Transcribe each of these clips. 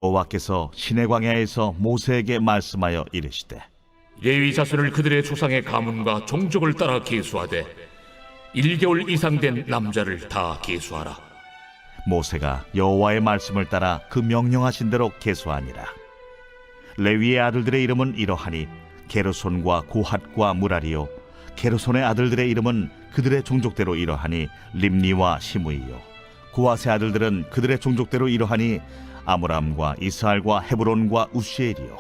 여호와께서 시내 광야에서 모세에게 말씀하여 이르시되 레위 자손을 그들의 조상의 가문과 종족을 따라 계수하되 1개월 이상 된 남자를 다 계수하라. 모세가 여호와의 말씀을 따라 그 명령하신 대로 계수하니라. 레위의 아들들의 이름은 이러하니 게르손과 고핫과 무라리요, 게르손의 아들들의 이름은 그들의 종족대로 이러하니 림니와 시므이요, 고핫의 아들들은 그들의 종족대로 이러하니 아므람과 이스할과 헤브론과 우시엘이요,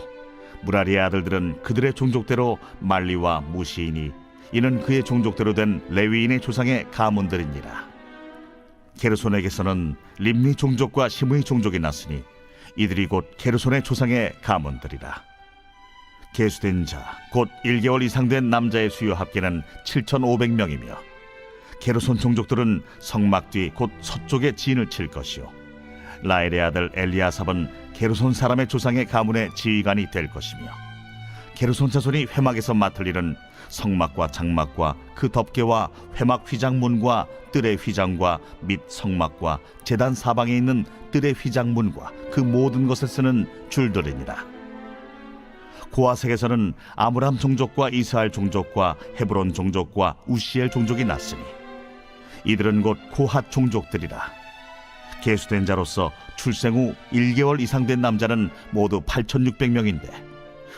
무라리의 아들들은 그들의 종족대로 말리와 무시이니 이는 그의 종족대로 된 레위인의 조상의 가문들이니라. 게르손에게서는 림니 종족과 시므이 종족이 났으니 이들이 곧 게르손의 조상의 가문들이라. 계수된 자 곧 1개월 이상 된 남자의 수요 합계는 7,500명이며 게르손 종족들은 성막 뒤 곧 서쪽에 진을 칠 것이요, 라엘의 아들 엘리아삽은 게르손 사람의 조상의 가문의 지휘관이 될 것이며, 게르손 자손이 회막에서 맡을 일은 성막과 장막과 그 덮개와 회막 휘장문과 뜰의 휘장과 및 성막과 제단 사방에 있는 뜰의 휘장문과 그 모든 것에 쓰는 줄들이니라. 고아색에서는 아므람 종족과 이스할 종족과 헤브론 종족과 우시엘 종족이 났으니 이들은 곧 고핫 종족들이라. 계수된 자로서 출생 후 1개월 이상 된 남자는 모두 8,600명인데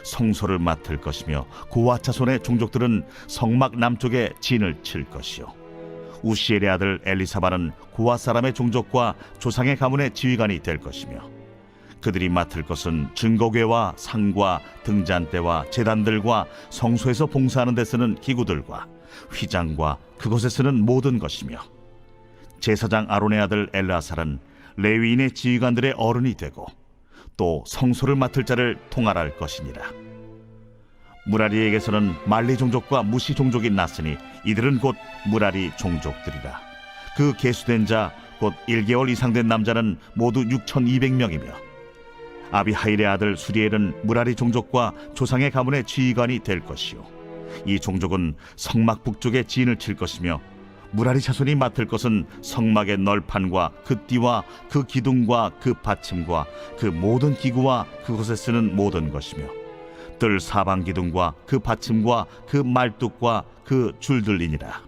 성소를 맡을 것이며 고핫 자손의 종족들은 성막 남쪽에 진을 칠 것이요, 우시엘의 아들 엘리사바는 고핫 사람의 종족과 조상의 가문의 지휘관이 될 것이며 그들이 맡을 것은 증거궤와 상과 등잔대와 제단들과 성소에서 봉사하는 데 쓰는 기구들과 휘장과 그것에 쓰는 모든 것이며, 제사장 아론의 아들 엘르아살은 레위인의 지휘관들의 어른이 되고 또 성소를 맡을 자를 통할할 것이니라. 무라리에게서는 말리 종족과 무시 종족이 났으니 이들은 곧 무라리 종족들이라. 그 계수된 자 곧 1개월 이상 된 남자는 모두 6,200명이며 아비하일의 아들 수리엘은 무라리 종족과 조상의 가문의 지휘관이 될 것이요, 이 종족은 성막 북쪽에 진을 칠 것이며 무라리 자손이 맡을 것은 성막의 널판과 그 띠와 그 기둥과 그 받침과 그 모든 기구와 그것에 쓰는 모든 것이며 뜰 사방 기둥과 그 받침과 그 말뚝과 그 줄들이니라.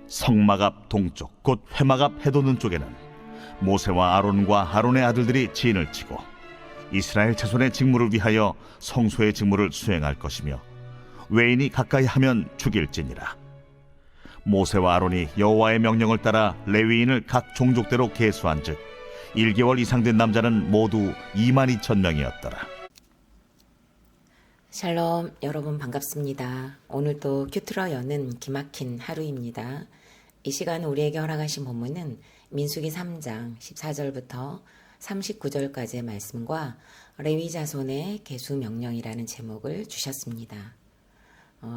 성막 앞 동쪽 곧 회막 앞 해돋는 쪽에는 모세와 아론과 아론의 아들들이 진을 치고 이스라엘 자손의 직무를 위하여 성소의 직무를 수행할 것이며 외인이 가까이 하면 죽일지니라. 모세와 아론이 여호와의 명령을 따라 레위인을 각 종족대로 계수한즉 1개월 이상 된 남자는 모두 22,000명이었더라. 샬롬, 여러분 반갑습니다. 오늘도 큐트러 여는 기막힌 하루입니다. 이 시간 우리에게 허락하신 본문은 민수기 3장 14절부터 39절까지의 말씀과 레위 자손의 계수 명령이라는 제목을 주셨습니다.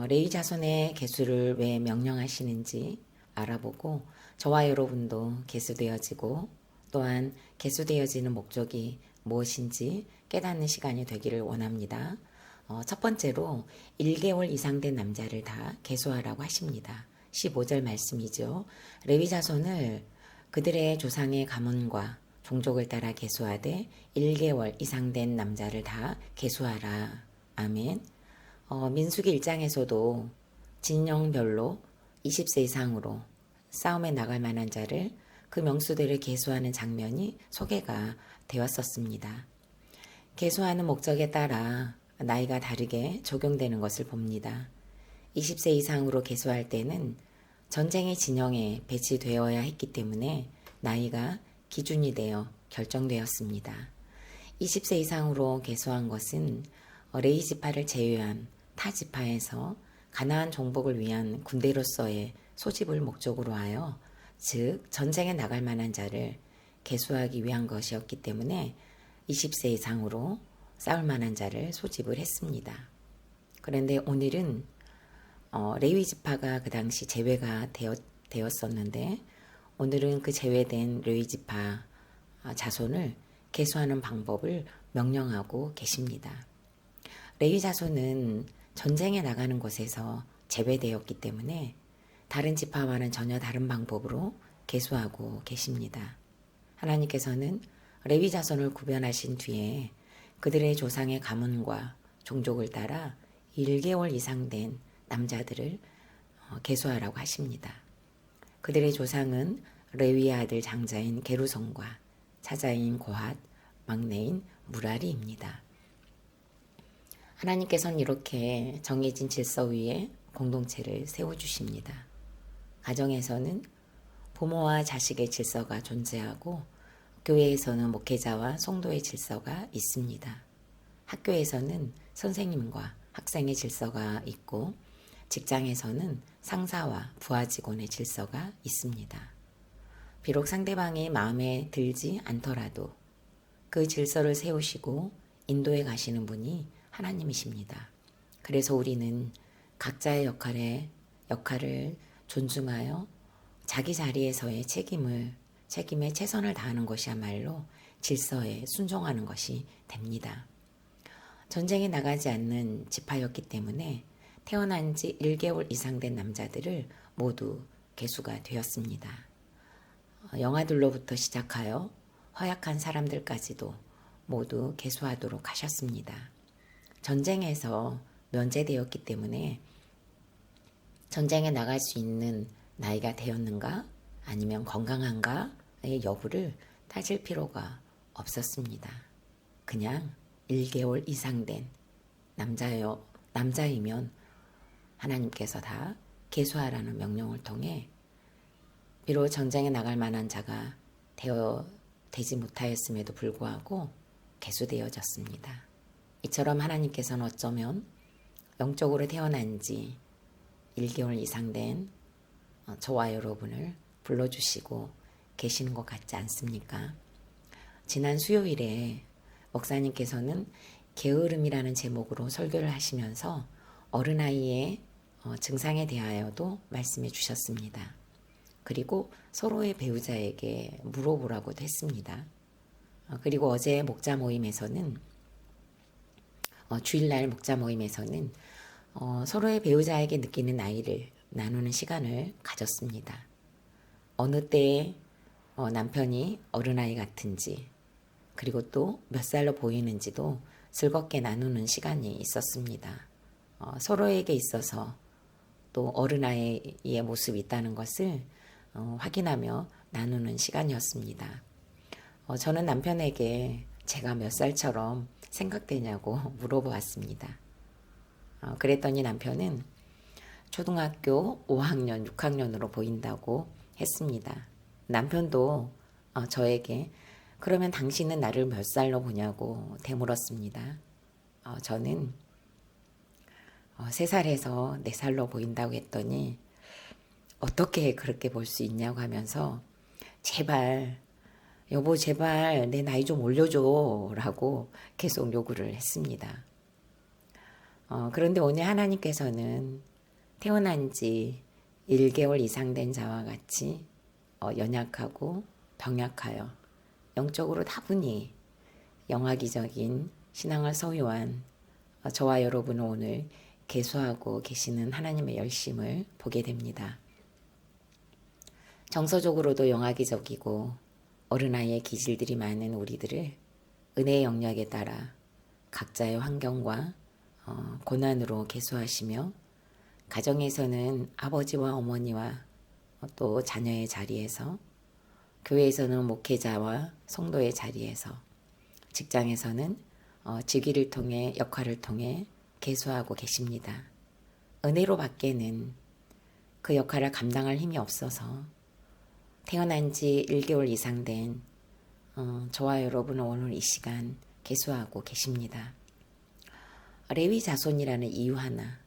레위 자손의 계수를 왜 명령하시는지 알아보고 저와 여러분도 계수되어지고 또한 계수되어지는 목적이 무엇인지 깨닫는 시간이 되기를 원합니다. 첫 번째로 1개월 이상 된 남자를 다 계수하라고 하십니다. 15절 말씀이죠. 레위 자손을 그들의 조상의 가문과 종족을 따라 계수하되 1개월 이상 된 남자를 다 계수하라. 아멘. 민수기 1장에서도 진영별로 20세 이상으로 싸움에 나갈 만한 자를 그 명수들을 계수하는 장면이 소개가 되었었습니다. 계수하는 목적에 따라 나이가 다르게 적용되는 것을 봅니다. 20세 이상으로 계수할 때는 전쟁의 진영에 배치되어야 했기 때문에 나이가 기준이 되어 결정되었습니다. 20세 이상으로 계수한 것은 레위 지파를 제외한 타 지파에서 가나안 정복을 위한 군대로서의 소집을 목적으로 하여 즉 전쟁에 나갈 만한 자를 계수하기 위한 것이었기 때문에 20세 이상으로 싸울 만한 자를 소집을 했습니다. 그런데 오늘은 레위 지파가 그 당시 제외가 되었었는데 오늘은 그 제외된 레위 지파 자손을 계수하는 방법을 명령하고 계십니다. 레위 자손은 전쟁에 나가는 곳에서 제외되었기 때문에 다른 지파와는 전혀 다른 방법으로 계수하고 계십니다. 하나님께서는 레위 자손을 구별하신 뒤에 그들의 조상의 가문과 종족을 따라 1개월 이상 된 남자들을 계수하라고 하십니다. 그들의 조상은 레위의 아들 장자인 게루손과 차자인 고핫, 막내인 무라리입니다. 하나님께서는 이렇게 정해진 질서 위에 공동체를 세워주십니다. 가정에서는 부모와 자식의 질서가 존재하고 교회에서는 목회자와 성도의 질서가 있습니다. 학교에서는 선생님과 학생의 질서가 있고 직장에서는 상사와 부하 직원의 질서가 있습니다. 비록 상대방이 마음에 들지 않더라도 그 질서를 세우시고 인도해 가시는 분이 하나님이십니다. 그래서 우리는 각자의 역할을 존중하여 자기 자리에서의 책임에 최선을 다하는 것이야말로 질서에 순종하는 것이 됩니다. 전쟁에 나가지 않는 지파였기 때문에 태어난 지 1개월 이상 된 남자들을 모두 계수가 되었습니다. 영아들로부터 시작하여 허약한 사람들까지도 모두 계수하도록 하셨습니다. 전쟁에서 면제되었기 때문에 전쟁에 나갈 수 있는 나이가 되었는가 아니면 건강한가의 여부를 따질 필요가 없었습니다. 그냥 1개월 이상 된 남자이면 하나님께서 다 계수하라는 명령을 통해 비록 전쟁에 나갈 만한 자가 되지 못하였음에도 불구하고 계수되어졌습니다. 이처럼 하나님께서는 어쩌면 영적으로 태어난 지 1개월 이상 된 저와 여러분을 불러주시고 계시는 것 같지 않습니까? 지난 수요일에 목사님께서는 게으름이라는 제목으로 설교를 하시면서 어린아이의 증상에 대하여도 말씀해 주셨습니다. 그리고 서로의 배우자에게 물어보라고도 했습니다. 그리고 어제 목자 모임에서는 주일날 목자 모임에서는 서로의 배우자에게 느끼는 나이를 나누는 시간을 가졌습니다. 어느 때에 남편이 어린아이 같은지 그리고 또 몇 살로 보이는지도 즐겁게 나누는 시간이 있었습니다. 서로에게 있어서 또 어린아이의 모습이 있다는 것을 확인하며 나누는 시간이었습니다. 저는 남편에게 제가 몇 살처럼 생각되냐고 물어보았습니다. 그랬더니 남편은 초등학교 5학년, 6학년으로 보인다고 했습니다. 남편도 저에게 그러면 당신은 나를 몇 살로 보냐고 되물었습니다. 저는 3살에서 4살로 보인다고 했더니 어떻게 그렇게 볼 수 있냐고 하면서 제발 여보 제발 내 나이 좀 올려줘 라고 계속 요구를 했습니다. 그런데 오늘 하나님께서는 태어난 지 1개월 이상 된 자와 같이 연약하고 병약하여 영적으로 다분히 영화기적인 신앙을 소유한 저와 여러분은 오늘 계수하고 계시는 하나님의 열심을 보게 됩니다. 정서적으로도 영화기적이고 어른아이의 기질들이 많은 우리들을 은혜의 영역에 따라 각자의 환경과 고난으로 계수하시며 가정에서는 아버지와 어머니와 또 자녀의 자리에서 교회에서는 목회자와 성도의 자리에서 직장에서는 직위를 통해 역할을 통해 계수하고 계십니다. 은혜로 밖에는 그 역할을 감당할 힘이 없어서 태어난 지 1개월 이상 된 저와 여러분은 오늘 이 시간 계수하고 계십니다. 레위 자손이라는 이유 하나,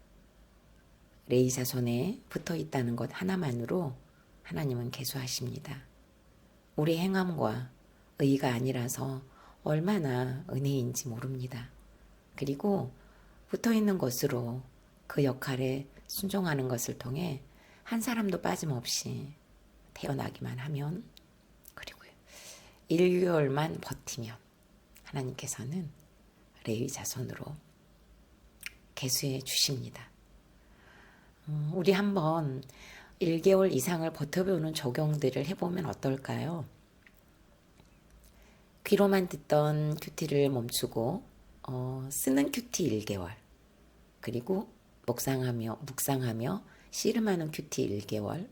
레위 자손에 붙어 있다는 것 하나만으로 하나님은 계수하십니다. 우리 행함과 의가 아니라서 얼마나 은혜인지 모릅니다. 그리고 붙어 있는 것으로 그 역할에 순종하는 것을 통해 한 사람도 빠짐없이 태어나기만 하면 그리고 1개월만 버티면 하나님께서는 레위 자손으로 계수해 주십니다. 우리 한번 1개월 이상을 버텨보는 적용들을 해보면 어떨까요? 귀로만 듣던 큐티를 멈추고 쓰는 큐티 1개월, 그리고 묵상하며 씨름하는 큐티 1개월,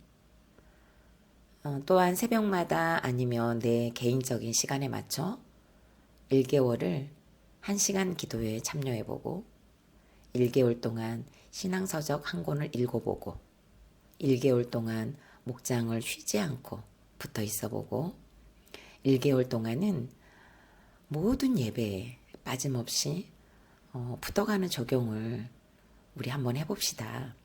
또한 새벽마다 아니면 내 개인적인 시간에 맞춰 1개월을 1시간 기도회에 참여해보고 1개월 동안 신앙서적 한 권을 읽어보고 1개월 동안 목장을 쉬지 않고 붙어 있어보고 1개월 동안은 모든 예배에 빠짐없이 붙어가는 적용을 우리 한번 해봅시다.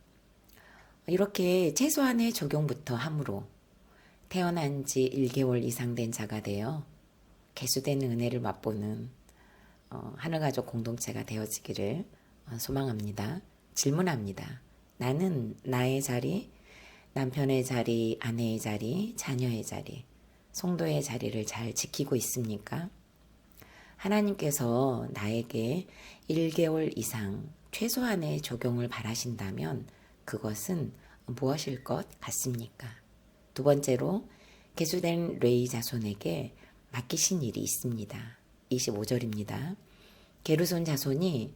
이렇게 최소한의 적용부터 함으로 태어난 지 1개월 이상 된 자가 되어 계수되는 은혜를 맛보는 하늘가족 공동체가 되어지기를 소망합니다. 질문합니다. 나는 나의 자리, 남편의 자리, 아내의 자리, 자녀의 자리, 성도의 자리를 잘 지키고 있습니까? 하나님께서 나에게 1개월 이상 최소한의 적용을 바라신다면 그것은 무엇일 것 같습니까? 두 번째로 계수된 레위 자손에게 맡기신 일이 있습니다. 25절입니다. 게르손 자손이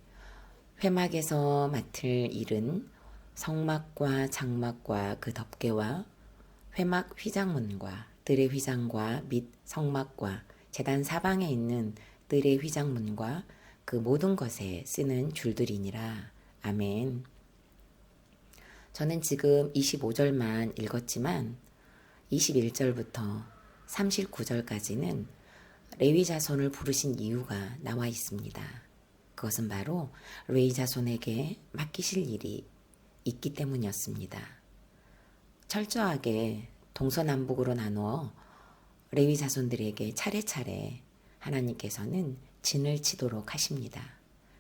회막에서 맡을 일은 성막과 장막과 그 덮개와 회막 휘장문과 뜰의 휘장과 및 성막과 제단 사방에 있는 뜰의 휘장문과 그 모든 것에 쓰는 줄들이니라. 아멘. 저는 지금 25절만 읽었지만 21절부터 39절까지는 레위 자손을 부르신 이유가 나와 있습니다. 그것은 바로 레위 자손에게 맡기실 일이 있기 때문이었습니다. 철저하게 동서남북으로 나누어 레위 자손들에게 차례차례 하나님께서는 진을 치도록 하십니다.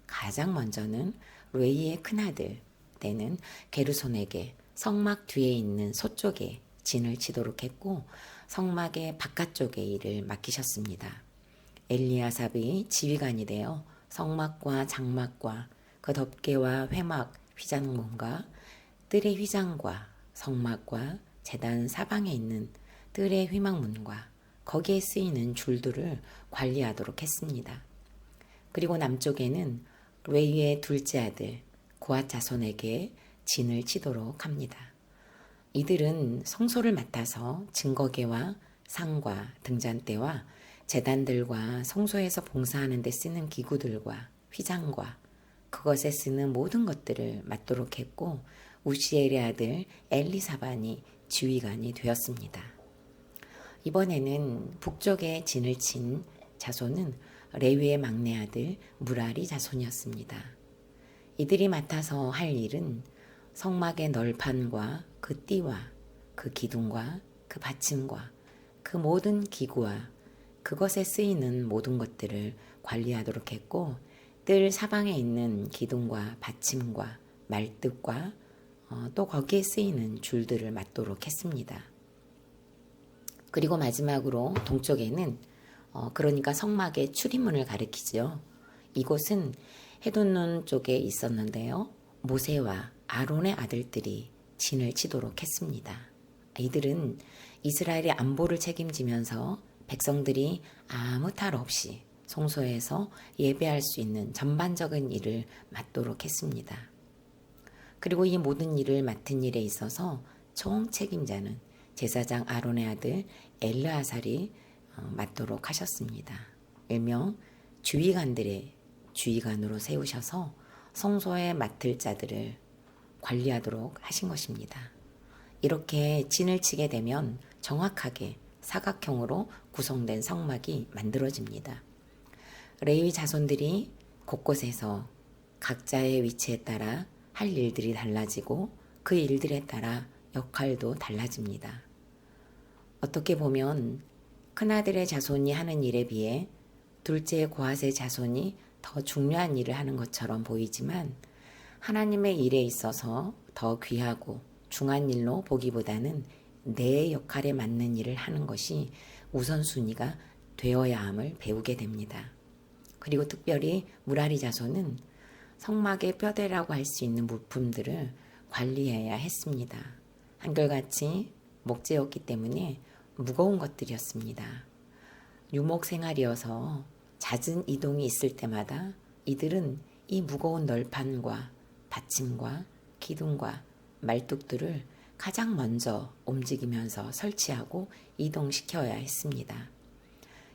가장 먼저는 레위의 큰아들 때는 게르손에게 성막 뒤에 있는 서쪽에 진을 치도록 했고 성막의 바깥쪽의 일을 맡기셨습니다. 엘리아삽이 지휘관이 되어 성막과 장막과 그 덮개와 회막 휘장문과 뜰의 휘장과 성막과 제단 사방에 있는 뜰의 휘막문과 거기에 쓰이는 줄들을 관리하도록 했습니다. 그리고 남쪽에는 레위의 둘째 아들 고앗 자손에게 진을 치도록 합니다. 이들은 성소를 맡아서 증거계와 상과 등잔대와 제단들과 성소에서 봉사하는 데 쓰는 기구들과 휘장과 그것에 쓰는 모든 것들을 맡도록 했고 우시엘의 아들 엘리사반이 지휘관이 되었습니다. 이번에는 북쪽에 진을 친 자손은 레위의 막내 아들 무라리 자손이었습니다. 이들이 맡아서 할 일은 성막의 널판과 그 띠와 그 기둥과 그 받침과 그 모든 기구와 그것에 쓰이는 모든 것들을 관리하도록 했고 뜰 사방에 있는 기둥과 받침과 말뜻과 또 거기에 쓰이는 줄들을 맡도록 했습니다. 그리고 마지막으로 동쪽에는 그러니까 성막의 출입문을 가리키죠. 이곳은 해돋는 쪽에 있었는데요. 모세와 아론의 아들들이 진을 치도록 했습니다. 이들은 이스라엘의 안보를 책임지면서 백성들이 아무 탈 없이 성소에서 예배할 수 있는 전반적인 일을 맡도록 했습니다. 그리고 이 모든 일을 맡은 일에 있어서 총 책임자는 제사장 아론의 아들 엘르아살이 맡도록 하셨습니다. 일명 주의관들의 주의관으로 세우셔서 성소에 맡을 자들을 관리하도록 하신 것입니다. 이렇게 진을 치게 되면 정확하게 사각형으로 구성된 성막이 만들어집니다. 레위 자손들이 곳곳에서 각자의 위치에 따라 할 일들이 달라지고 그 일들에 따라 역할도 달라집니다. 어떻게 보면 큰아들의 자손이 하는 일에 비해 둘째 고앗의 자손이 더 중요한 일을 하는 것처럼 보이지만 하나님의 일에 있어서 더 귀하고 중한 일로 보기보다는 내 역할에 맞는 일을 하는 것이 우선순위가 되어야 함을 배우게 됩니다. 그리고 특별히 무라리 자손은 성막의 뼈대라고 할 수 있는 물품들을 관리해야 했습니다. 한결같이 목재였기 때문에 무거운 것들이었습니다. 유목 생활이어서 잦은 이동이 있을 때마다 이들은 이 무거운 널판과 받침과 기둥과 말뚝들을 가장 먼저 움직이면서 설치하고 이동시켜야 했습니다.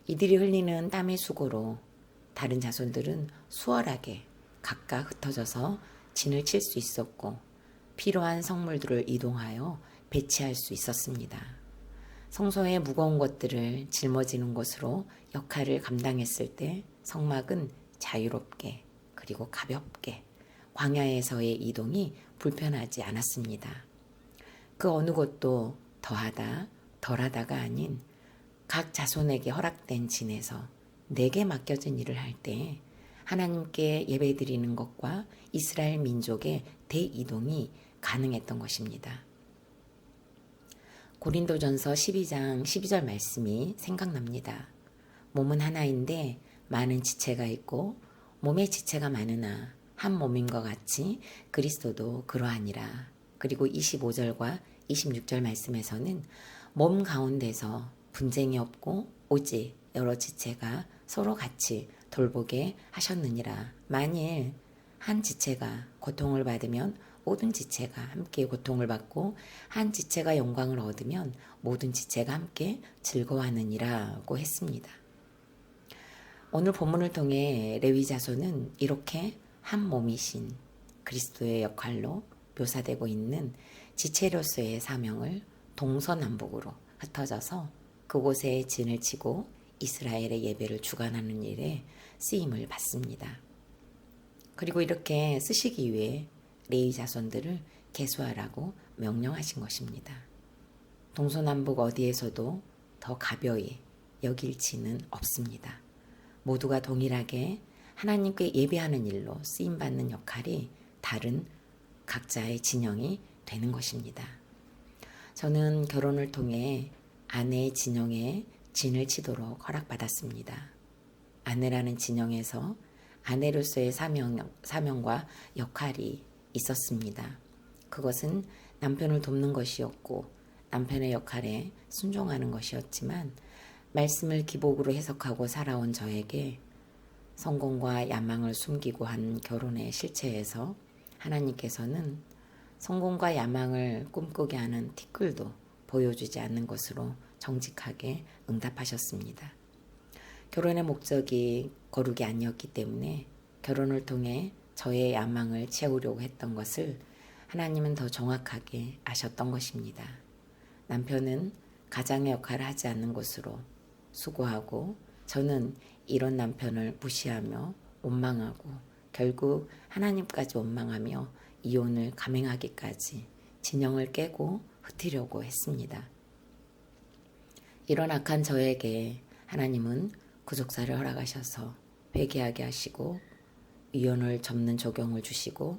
이들이 흘리는 땀의 수고로 다른 자손들은 수월하게 각각 흩어져서 진을 칠 수 있었고 필요한 성물들을 이동하여 배치할 수 있었습니다. 성소의 무거운 것들을 짊어지는 것으로 역할을 감당했을 때 성막은 자유롭게 그리고 가볍게 광야에서의 이동이 불편하지 않았습니다. 그 어느 것도 더하다 덜하다가 아닌 각 자손에게 허락된 진에서 내게 맡겨진 일을 할 때 하나님께 예배드리는 것과 이스라엘 민족의 대이동이 가능했던 것입니다. 고린도전서 12장 12절 말씀이 생각납니다. 몸은 하나인데 많은 지체가 있고 몸에 지체가 많으나 한 몸인 것 같이 그리스도도 그러하니라. 그리고 25절과 26절 말씀에서는 몸 가운데서 분쟁이 없고 오직 여러 지체가 서로 같이 돌보게 하셨느니라. 만일 한 지체가 고통을 받으면 모든 지체가 함께 고통을 받고 한 지체가 영광을 얻으면 모든 지체가 함께 즐거워하느니라고 했습니다. 오늘 본문을 통해 레위 자손은 이렇게 한 몸이신 그리스도의 역할로 묘사되고 있는 지체로서의 사명을 동서남북으로 흩어져서 그곳에 진을 치고 이스라엘의 예배를 주관하는 일에 쓰임을 받습니다. 그리고 이렇게 쓰시기 위해 레위 자손들을 계수하라고 명령하신 것입니다. 동서남북 어디에서도 더 가벼이 여길 지는 없습니다. 모두가 동일하게 하나님께 예배하는 일로 쓰임받는 역할이 다른 각자의 진영이 되는 것입니다. 저는 결혼을 통해 아내의 진영에 진을 치도록 허락받았습니다. 아내라는 진영에서 아내로서의 사명과 역할이 있었습니다. 그것은 남편을 돕는 것이었고 남편의 역할에 순종하는 것이었지만 말씀을 기복으로 해석하고 살아온 저에게 성공과 야망을 숨기고 한 결혼의 실체에서 하나님께서는 성공과 야망을 꿈꾸게 하는 티끌도 보여주지 않는 것으로 정직하게 응답하셨습니다. 결혼의 목적이 거룩이 아니었기 때문에 결혼을 통해 저의 야망을 채우려고 했던 것을 하나님은 더 정확하게 아셨던 것입니다. 남편은 가장의 역할을 하지 않는 것으로 수고하고 저는 이런 남편을 무시하며 원망하고 결국 하나님까지 원망하며 이혼을 감행하기까지 진영을 깨고 흩으려고 했습니다. 이런 악한 저에게 하나님은 구속사를 허락하셔서 회개하게 하시고 이혼을 접는 조경을 주시고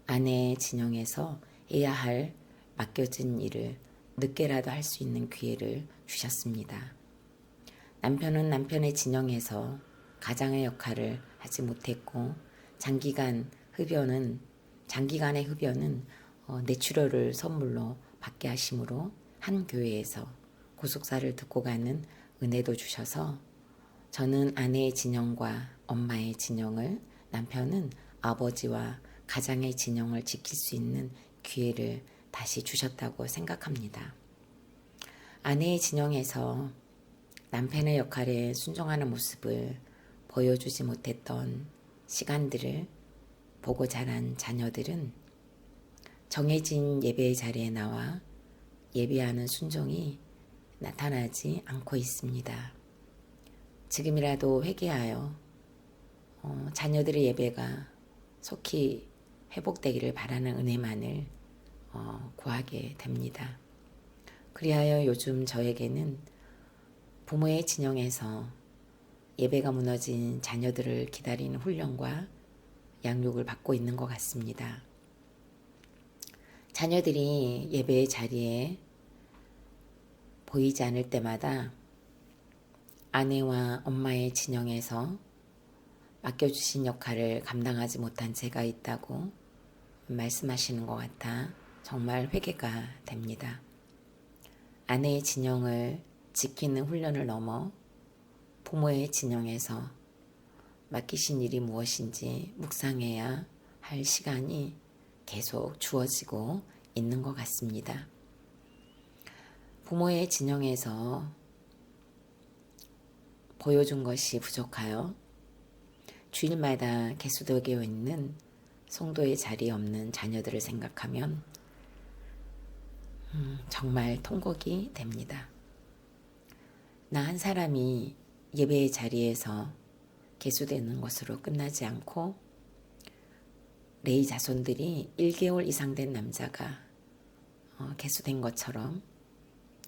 아내의 진영에서 해야 할 맡겨진 일을 늦게라도 할 수 있는 기회를 주셨습니다. 남편은 남편의 진영에서 가장의 역할을 하지 못했고 장기간의 흡연은 뇌출혈을 선물로 받게 하심으로 한 교회에서 구속사를 듣고 가는 은혜도 주셔서 저는 아내의 진영과 엄마의 진영을 남편은 아버지와 가장의 진영을 지킬 수 있는 기회를 다시 주셨다고 생각합니다. 아내의 진영에서 남편의 역할에 순종하는 모습을 보여주지 못했던 시간들을 보고 자란 자녀들은 정해진 예배의 자리에 나와 예배하는 순종이 나타나지 않고 있습니다. 지금이라도 회개하여 자녀들의 예배가 속히 회복되기를 바라는 은혜만을 구하게 됩니다. 그리하여 요즘 저에게는 부모의 진영에서 예배가 무너진 자녀들을 기다리는 훈련과 양육을 받고 있는 것 같습니다. 자녀들이 예배의 자리에 보이지 않을 때마다 아내와 엄마의 진영에서 맡겨주신 역할을 감당하지 못한 제가 있다고 말씀하시는 것 같아 정말 회개가 됩니다. 아내의 진영을 지키는 훈련을 넘어 부모의 진영에서 맡기신 일이 무엇인지 묵상해야 할 시간이 계속 주어지고 있는 것 같습니다. 부모의 진영에서 보여준 것이 부족하여 주일마다 개수덕에 있는 성도의 자리에 없는 자녀들을 생각하면 정말 통곡이 됩니다. 나 한 사람이 예배의 자리에서 개수되는 것으로 끝나지 않고 레위 자손들이 1개월 이상 된 남자가 개수된 것처럼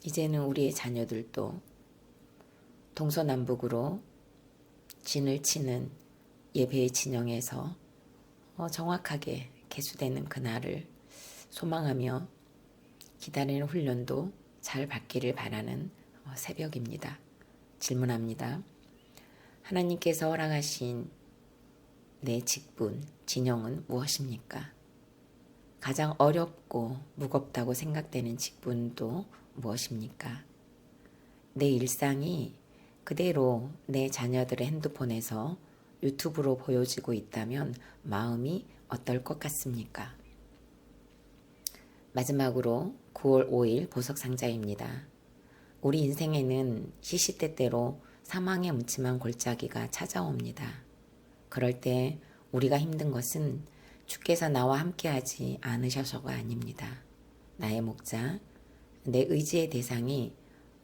이제는 우리의 자녀들도 동서남북으로 진을 치는 예배의 진영에서 정확하게 개수되는 그날을 소망하며 기다리는 훈련도 잘 받기를 바라는 새벽입니다. 질문합니다. 하나님께서 허락하신 내 직분, 진영은 무엇입니까? 가장 어렵고 무겁다고 생각되는 직분도 무엇입니까? 내 일상이 그대로 내 자녀들의 핸드폰에서 유튜브로 보여지고 있다면 마음이 어떨 것 같습니까? 마지막으로 9월 5일 보석상자입니다. 우리 인생에는 시시때때로 사망의 음침한 골짜기가 찾아옵니다. 그럴 때 우리가 힘든 것은 주께서 나와 함께하지 않으셔서가 아닙니다. 나의 목자, 내 의지의 대상이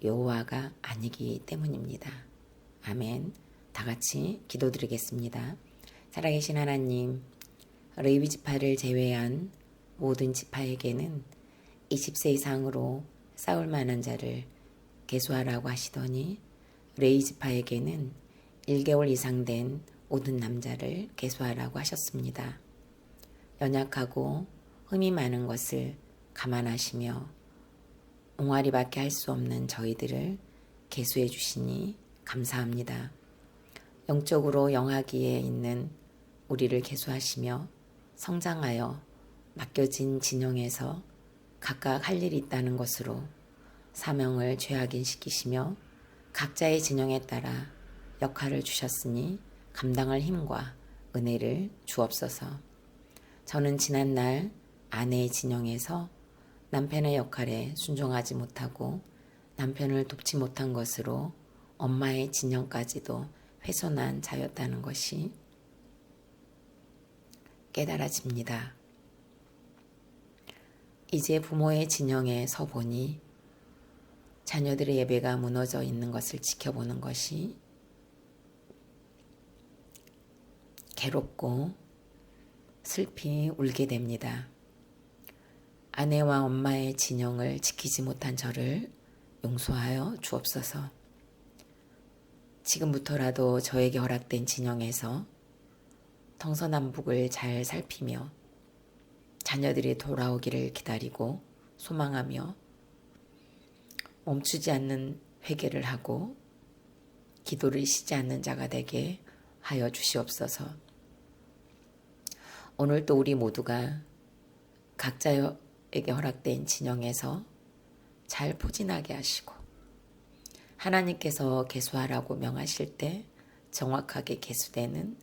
여호와가 아니기 때문입니다. 아멘. 다 같이 기도드리겠습니다. 살아계신 하나님, 레위 지파를 제외한 모든 지파에게는 20세 이상으로 싸울 만한 자를 계수하라고 하시더니 레위 지파에게는 1개월 이상 된 모든 남자를 계수하라고 하셨습니다. 연약하고 흠이 많은 것을 감안하시며 옹알이밖에 할 수 없는 저희들을 계수해 주시니 감사합니다. 영적으로 영하기에 있는 우리를 계수하시며 성장하여 맡겨진 진영에서 각각 할 일이 있다는 것으로 사명을 죄악인시키시며 각자의 진영에 따라 역할을 주셨으니 감당할 힘과 은혜를 주옵소서. 저는 지난날 아내의 진영에서 남편의 역할에 순종하지 못하고 남편을 돕지 못한 것으로 엄마의 진영까지도 훼손한 자였다는 것이 깨달아집니다. 이제 부모의 진영에 서보니 자녀들의 예배가 무너져 있는 것을 지켜보는 것이 괴롭고 슬피 울게 됩니다. 아내와 엄마의 진영을 지키지 못한 저를 용서하여 주옵소서. 지금부터라도 저에게 허락된 진영에서 동서남북을 잘 살피며 자녀들이 돌아오기를 기다리고 소망하며 멈추지 않는 회개를 하고 기도를 쉬지 않는 자가 되게 하여 주시옵소서. 오늘 또 우리 모두가 각자에게 허락된 진영에서 잘 포진하게 하시고 하나님께서 계수하라고 명하실 때 정확하게 계수되는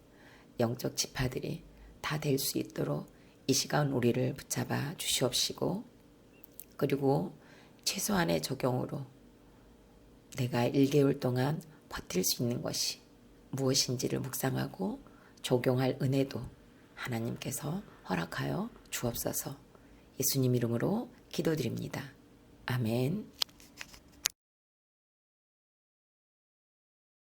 영적 지파들이 다 될 수 있도록 이 시간 우리를 붙잡아 주시옵시고 그리고 최소한의 적용으로 내가 1개월 동안 버틸 수 있는 것이 무엇인지를 묵상하고 적용할 은혜도 하나님께서 허락하여 주옵소서. 예수님 이름으로 기도드립니다. 아멘.